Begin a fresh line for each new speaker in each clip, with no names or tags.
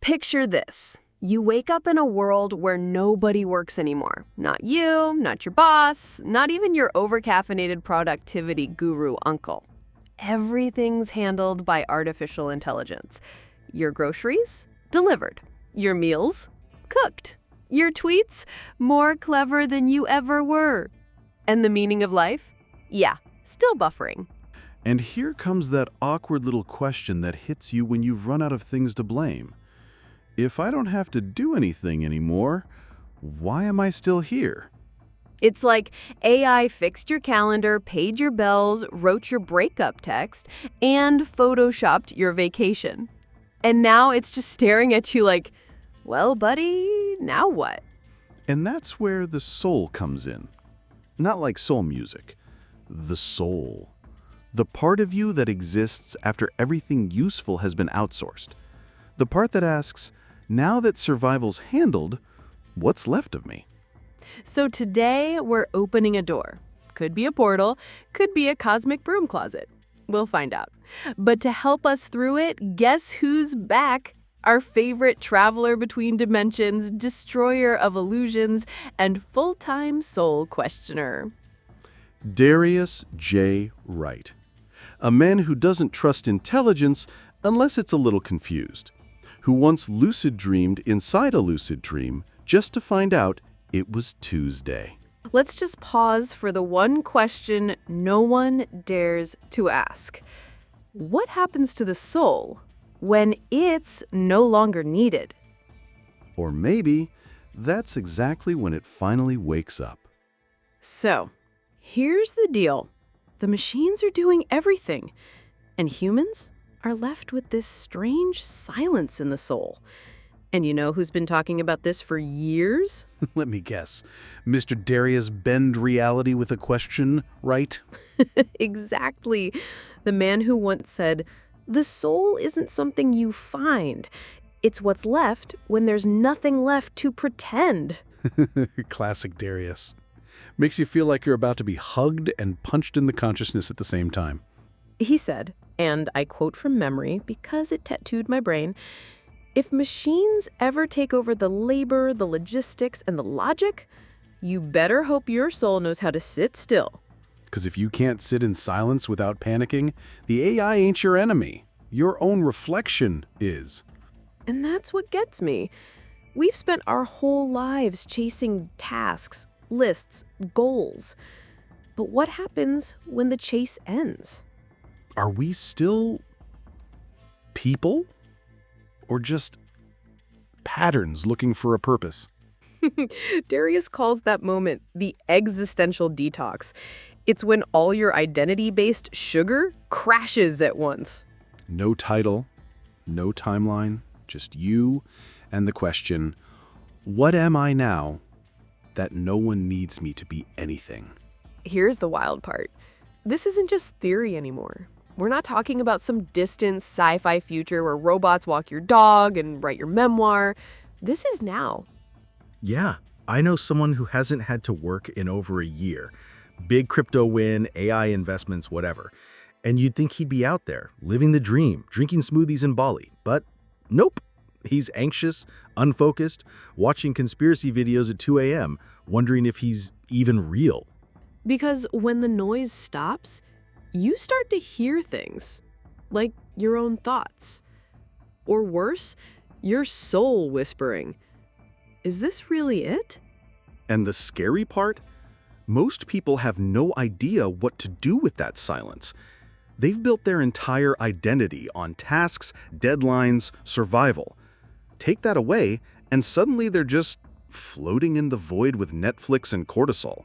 Picture this. You wake up in a world where nobody works anymore. Not you, not your boss, not even your overcaffeinated productivity guru uncle. Everything's handled by artificial intelligence. Your groceries? Delivered. Your meals? Cooked. Your tweets? More clever than you ever were. And the meaning of life? Yeah, still buffering.
And here comes that awkward little question that hits you when you've run out of things to blame. If I don't have to do anything anymore, why am I still here?
It's like AI fixed your calendar, paid your bills, wrote your breakup text, and photoshopped your vacation. And now it's just staring at you like, well, buddy, now what?
And that's where the soul comes in. Not like soul music. The soul. The part of you that exists after everything useful has been outsourced. The part that asks, now that survival's handled, what's left of me?
So today we're opening a door. Could be a portal, could be a cosmic broom closet. We'll find out. But to help us through it, guess who's back? Our favorite traveler between dimensions, destroyer of illusions, and full-time soul questioner.
Darius J. Wright. A man who doesn't trust intelligence unless it's a little confused. Who once lucid dreamed inside a lucid dream just to find out it was Tuesday.
Let's just pause for the one question no one dares to ask. What happens to the soul when it's no longer needed?
Or maybe that's exactly when it finally wakes up.
So, here's the deal. The machines are doing everything, and humans are left with this strange silence in the soul. And you know who's been talking about this for years?
Let me guess. Mr. Darius bend reality with a question, right?
Exactly. The man who once said, the soul isn't something you find. It's what's left when there's nothing left to pretend.
Classic Darius. Makes you feel like you're about to be hugged and punched in the consciousness at the same time.
He said, and I quote from memory because it tattooed my brain, if machines ever take over the labor, the logistics, and the logic, you better hope your soul knows how to sit still.
Because if you can't sit in silence without panicking, the AI ain't your enemy. Your own reflection is.
And that's what gets me. We've spent our whole lives chasing tasks, lists, goals. But what happens when the chase ends?
Are we still people? Or just patterns looking for a purpose?
Darius calls that moment the existential detox. It's when all your identity-based sugar crashes at once.
No title, no timeline, just you and the question, what am I now that no one needs me to be anything?
Here's the wild part. This isn't just theory anymore. We're not talking about some distant sci-fi future where robots walk your dog and write your memoir. This is now.
Yeah, I know someone who hasn't had to work in over a year. Big crypto win, AI investments, whatever. And you'd think he'd be out there, living the dream, drinking smoothies in Bali. But nope. He's anxious, unfocused, watching conspiracy videos at 2 a.m., wondering if he's even real.
Because when the noise stops, you start to hear things, like your own thoughts. Or worse, your soul whispering. Is this really it?
And the scary part? Most people have no idea what to do with that silence. They've built their entire identity on tasks, deadlines, survival. Take that away, and suddenly they're just floating in the void with Netflix and cortisol.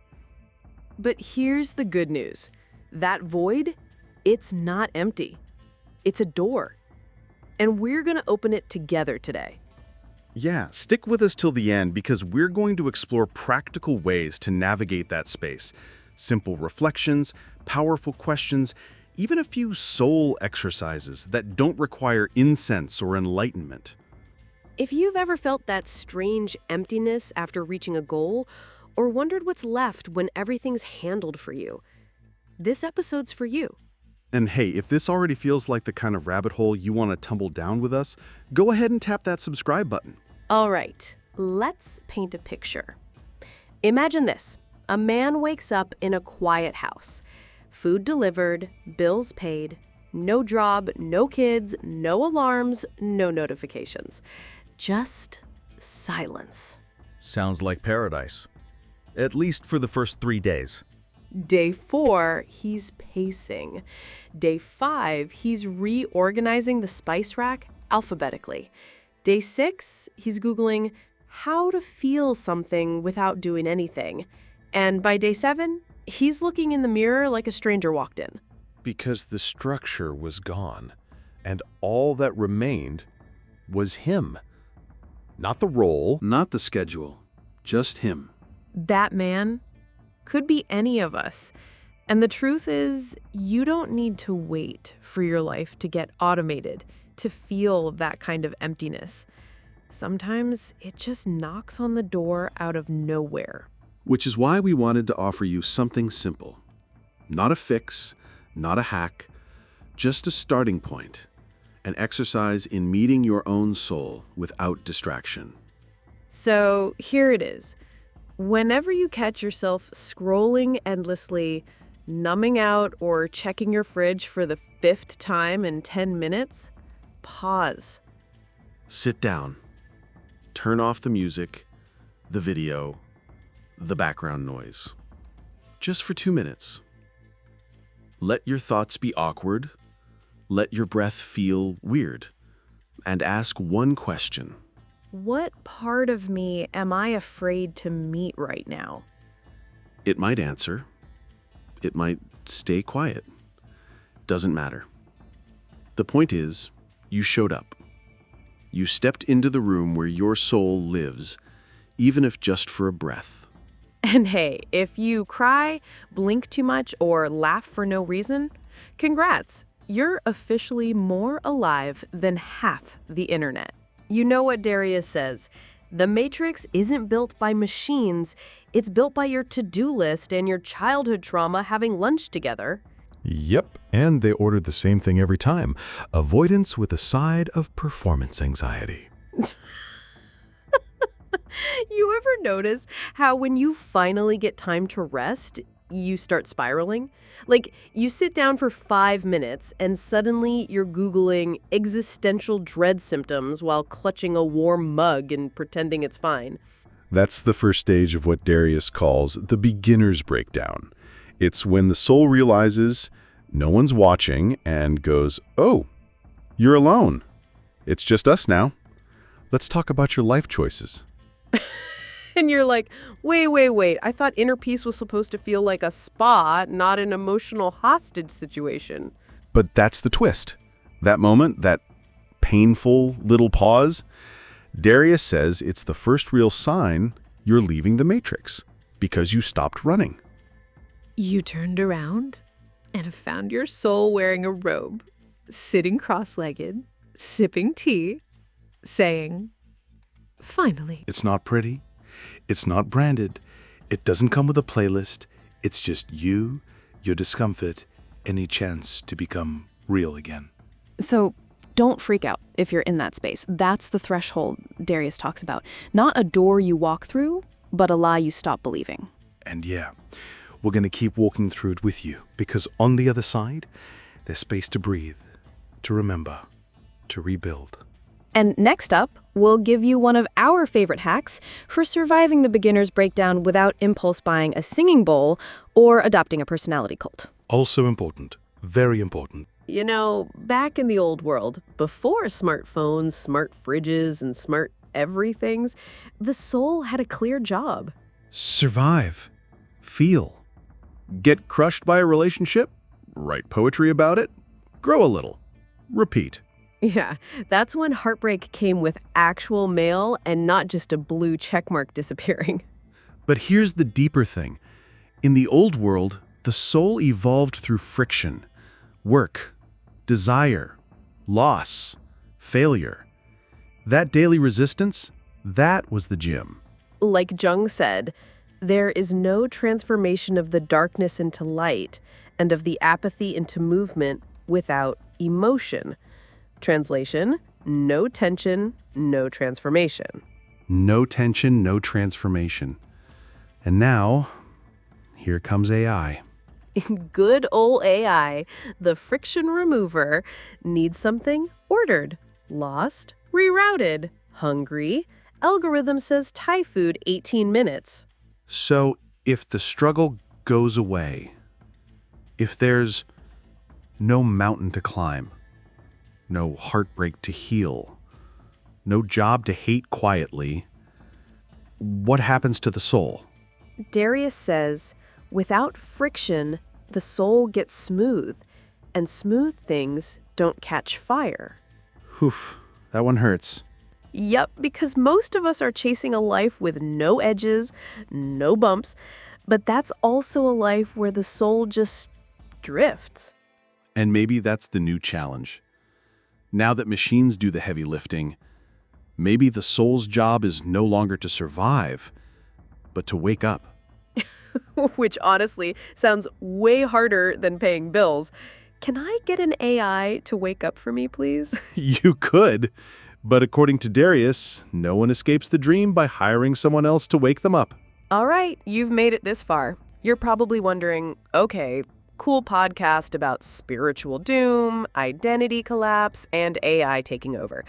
But here's the good news. That void, it's not empty. It's a door. And we're going to open it together today.
Yeah, stick with us till the end because we're going to explore practical ways to navigate that space. Simple reflections, powerful questions, even a few soul exercises that don't require incense or enlightenment.
If you've ever felt that strange emptiness after reaching a goal, or wondered what's left when everything's handled for you, this episode's for you.
And hey, if this already feels like the kind of rabbit hole you want to tumble down with us, go ahead and tap that subscribe button.
All right, let's paint a picture. Imagine this. A man wakes up in a quiet house. Food delivered, bills paid, no job, no kids, no alarms, no notifications. Just silence.
Sounds like paradise. At least for the first 3 days.
Day 4, he's pacing. Day 5, he's reorganizing the spice rack alphabetically. Day 6, he's Googling how to feel something without doing anything. And by day 7, he's looking in the mirror like a stranger walked in.
Because the structure was gone, and all that remained was him. Not the role, not the schedule, just him.
That man could be any of us. And the truth is, you don't need to wait for your life to get automated to feel that kind of emptiness. Sometimes it just knocks on the door out of nowhere.
Which is why we wanted to offer you something simple. Not a fix, not a hack, just a starting point. An exercise in meeting your own soul without distraction.
So here it is. Whenever you catch yourself scrolling endlessly, numbing out, or checking your fridge for the 5th time in 10 minutes, pause.
Sit down. Turn off the music, the video, the background noise. Just for 2 minutes. Let your thoughts be awkward. Let your breath feel weird. And ask one question.
What part of me am I afraid to meet right now?
It might answer. It might stay quiet. Doesn't matter. The point is, you showed up. You stepped into the room where your soul lives, even if just for a breath.
And hey, if you cry, blink too much, or laugh for no reason, congrats. You're officially more alive than half the internet. You know what Darius says. The Matrix isn't built by machines. It's built by your to-do list and your childhood trauma having lunch together.
Yep, and they ordered the same thing every time. Avoidance with a side of performance anxiety.
You ever notice how when you finally get time to rest, you start spiraling? Like, you sit down for 5 minutes and suddenly you're Googling existential dread symptoms while clutching a warm mug and pretending it's fine.
That's the first stage of what Darius calls the beginner's breakdown. It's when the soul realizes no one's watching and goes, "Oh, you're alone. It's just us now. Let's talk about your life choices."
And you're like, wait. I thought inner peace was supposed to feel like a spa, not an emotional hostage situation.
But that's the twist. That moment, that painful little pause, Darius says it's the first real sign you're leaving the Matrix because you stopped running.
You turned around and found your soul wearing a robe, sitting cross-legged, sipping tea, saying, "Finally."
It's not pretty. It's not branded. It doesn't come with a playlist. It's just you, your discomfort, any chance to become real again.
So don't freak out if you're in that space. That's the threshold Darius talks about. Not a door you walk through, but a lie you stop believing.
And yeah, we're going to keep walking through it with you because on the other side, there's space to breathe, to remember, to rebuild.
And next up, we'll give you one of our favorite hacks for surviving the beginner's breakdown without impulse buying a singing bowl or adopting a personality cult.
Also important, very important.
You know, back in the old world, before smartphones, smart fridges, and smart everythings, the soul had a clear job.
Survive. Feel. Get crushed by a relationship? Write poetry about it? Grow a little. Repeat.
Yeah, that's when heartbreak came with actual mail and not just a blue checkmark disappearing.
But here's the deeper thing. In the old world, the soul evolved through friction, work, desire, loss, failure. That daily resistance, that was the gym.
Like Jung said, there is no transformation of the darkness into light and of the apathy into movement without emotion. Translation, no tension, no transformation.
No tension, no transformation. And now, here comes AI.
Good old AI, the friction remover, needs something ordered, lost, rerouted, hungry. Algorithm says Thai food 18 minutes.
So, if the struggle goes away, if there's no mountain to climb, no heartbreak to heal, no job to hate quietly, what happens to the soul?
Darius says, without friction, the soul gets smooth, and smooth things don't catch fire.
Oof, that one hurts.
Yep, because most of us are chasing a life with no edges, no bumps, but that's also a life where the soul just drifts.
And maybe that's the new challenge. Now that machines do the heavy lifting, maybe the soul's job is no longer to survive, but to wake up.
Which honestly sounds way harder than paying bills. Can I get an AI to wake up for me, please?
You could, but according to Darius, no one escapes the dream by hiring someone else to wake them up.
All right, you've made it this far. You're probably wondering, okay, cool podcast about spiritual doom, identity collapse, and AI taking over.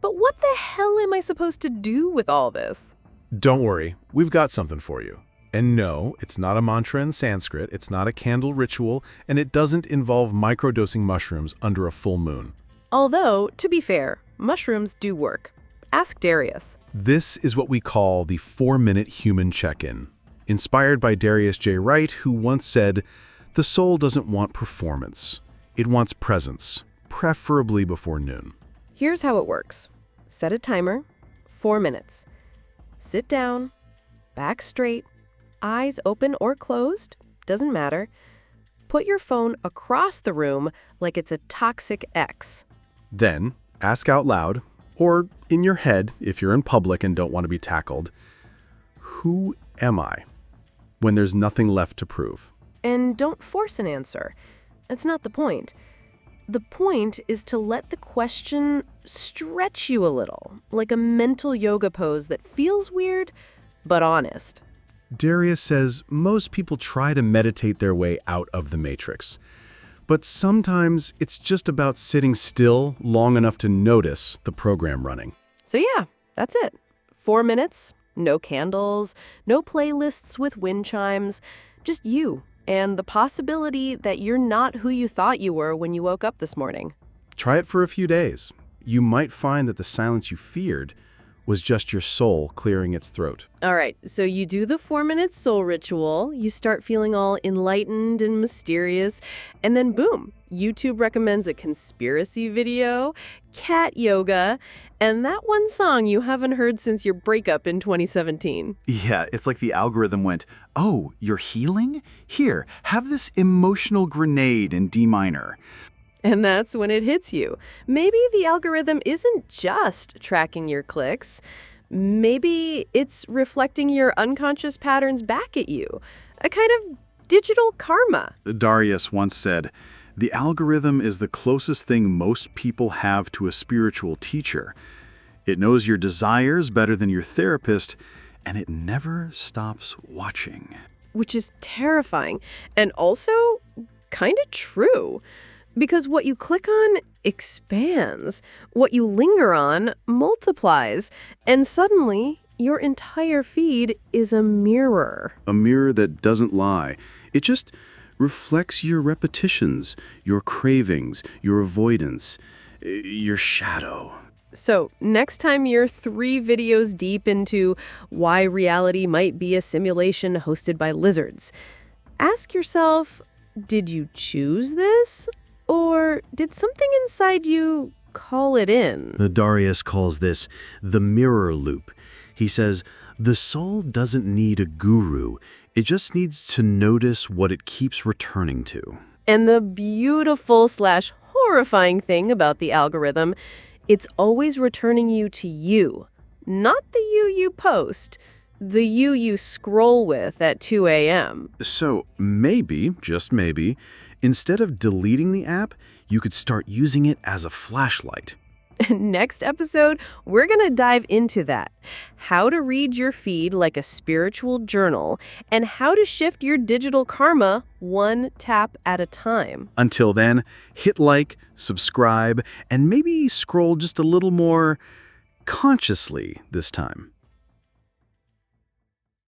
But what the hell am I supposed to do with all this?
Don't worry, we've got something for you. And no, it's not a mantra in Sanskrit, it's not a candle ritual, and it doesn't involve microdosing mushrooms under a full moon.
Although, to be fair, mushrooms do work. Ask Darius.
This is what we call the 4-minute human check-in, inspired by Darius J. Wright, who once said, "The soul doesn't want performance. It wants presence, preferably before noon."
Here's how it works. Set a timer, 4 minutes. Sit down, back straight, eyes open or closed, doesn't matter. Put your phone across the room like it's a toxic ex.
Then, ask out loud, or in your head if you're in public and don't want to be tackled, who am I? When there's nothing left to prove.
And don't force an answer. That's not the point. The point is to let the question stretch you a little, like a mental yoga pose that feels weird, but honest.
Darius says most people try to meditate their way out of the matrix. But sometimes it's just about sitting still long enough to notice the program running.
So yeah, that's it. 4 minutes, no candles, no playlists with wind chimes, just you and the possibility that you're not who you thought you were when you woke up this morning.
Try it for a few days. You might find that the silence you feared was just your soul clearing its throat.
All right, so you do the 4-minute soul ritual, you start feeling all enlightened and mysterious, and then boom, YouTube recommends a conspiracy video, cat yoga, and that one song you haven't heard since your breakup in 2017.
Yeah, it's like the algorithm went, "Oh, you're healing? Here, have this emotional grenade in D minor."
And that's when it hits you. Maybe the algorithm isn't just tracking your clicks. Maybe it's reflecting your unconscious patterns back at you. A kind of digital karma.
Darius once said, "The algorithm is the closest thing most people have to a spiritual teacher. It knows your desires better than your therapist, and it never stops watching."
Which is terrifying and also kind of true. Because what you click on expands, what you linger on multiplies, and suddenly your entire feed is a mirror.
A mirror that doesn't lie. It just reflects your repetitions, your cravings, your avoidance, your shadow.
So next time you're 3 videos deep into why reality might be a simulation hosted by lizards, ask yourself, did you choose this? Or did something inside you call it in?
Darius calls this the mirror loop. He says, the soul doesn't need a guru. It just needs to notice what it keeps returning to.
And the beautiful/horrifying thing about the algorithm, it's always returning you to you. Not the you post, the you scroll with at 2 a.m.
So maybe, just maybe, instead of deleting the app, You could start using it as a flashlight.
Next episode, we're going to dive into that. How to read your feed like a spiritual journal, and how to shift your digital karma one tap at a time.
Until then, hit like, subscribe, and maybe scroll just a little more consciously this time.